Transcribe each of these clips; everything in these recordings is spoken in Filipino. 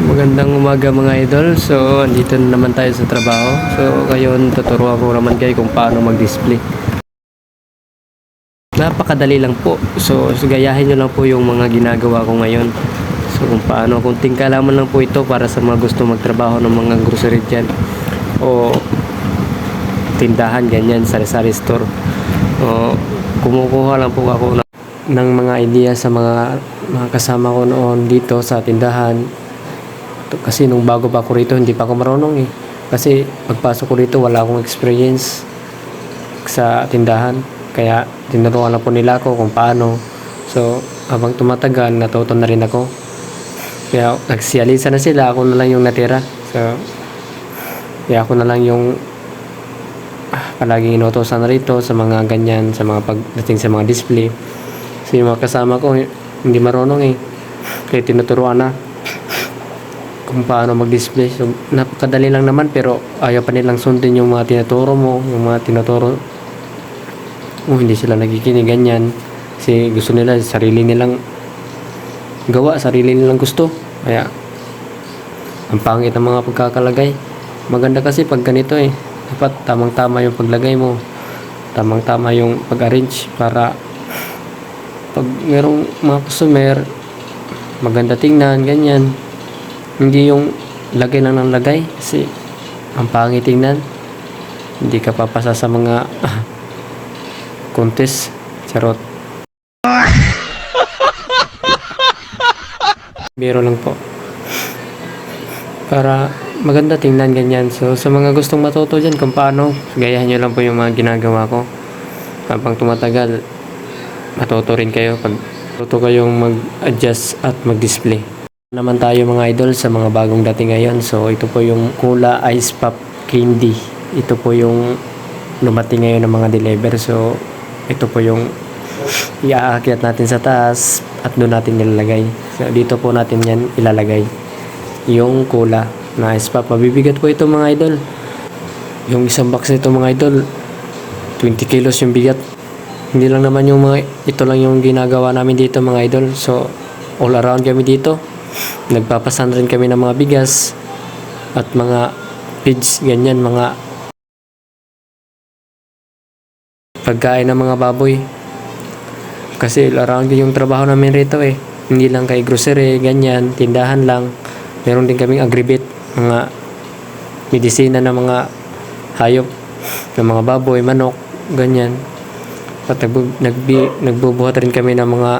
Magandang umaga mga idol. So, andito na naman tayo sa trabaho. So, ngayon tuturuan ko naman kayo kung paano mag-display. Napakadali lang po. So, gayahin nyo lang po yung mga ginagawa ko ngayon. So, kung paano, kunting kalaman lang po ito para sa mga gusto magtrabaho ng mga grocery dyan. O tindahan, ganyan, sari-sari store. O, kumukuha lang po ako ng mga idea sa mga kasama ko noon dito sa tindahan. Kasi nung bago pa ako rito, hindi pa ako marunong eh. Kasi pagpasok ko rito, wala akong experience sa tindahan. Kaya tinuruan na po nila ako kung paano. So, habang tumatagal, natuto na rin ako. Kaya nagsiyalisa na sila, ako na lang yung natira. So, kaya ako na lang yung palaging inutosan na rito sa mga ganyan, sa mga pagdating sa mga display. So, yung mga kasama ko, hindi marunong eh. Kaya tinuturuan na kung paano mag-display. So, napakadali lang naman pero ayaw pa nilang sundin yung mga tinuturo mo, yung mga tinuturo mo, hindi sila nakikinig ganyan. Kasi gusto nila sarili nilang gawa, sarili nilang gusto. Kaya ang pangit ng mga pagkakalagay. Maganda kasi pag ganito eh. Dapat tamang-tama yung paglagay mo. Tamang-tama yung pag-arrange para pag merong mga customer maganda tingnan, ganyan. Hindi yung lagay lang ng lagay kasi ang pangit tingnan. Hindi ka papasa sa mga contest. Charot. Biro lang po. Para maganda tingnan ganyan. So sa mga gustong matuto dyan kung paano, gayahin nyo lang po yung mga ginagawa ko. Habang tumatagal, matuto rin kayo pag matuto kayong mag-adjust at mag-display. Naman tayo mga idol sa mga bagong dating ngayon. So ito po yung Cola Ice Pop Candy. Ito po yung lumating ngayon ng mga deliver. So ito po yung iaakyat natin sa taas at doon natin nilalagay. So dito po natin yan ilalagay yung Cola na Ice Pop. Mabibigat po ito mga idol. Yung isang box nito mga idol 20 kilos yung bigat. Hindi lang naman yung ito lang yung ginagawa namin dito mga idol. So all around kami dito. Nagpapasan rin kami ng mga bigas at mga feeds, ganyan, mga pagkain ng mga baboy. Kasi around yung trabaho namin rito eh. Hindi lang kay grocery, ganyan, tindahan lang. Meron din kaming agribit, mga medisina ng mga hayop, ng mga baboy, manok, ganyan. At nagbubuhat rin kami ng mga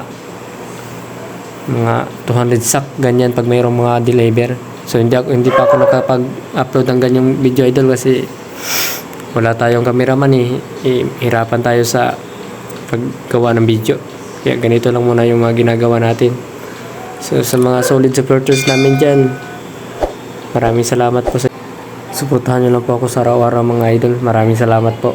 200 sack ganyan pag mayroong mga deliver. So hindi pa ako nakapag-upload ng ganyang video idol kasi wala tayong cameraman eh. Hirapan tayo sa paggawa ng video. Kaya ganito lang muna yung mga ginagawa natin. So sa mga solid supporters namin dyan, maraming salamat po sa suportahan nyo lang po ako sa araw-araw mga idol. Maraming salamat po.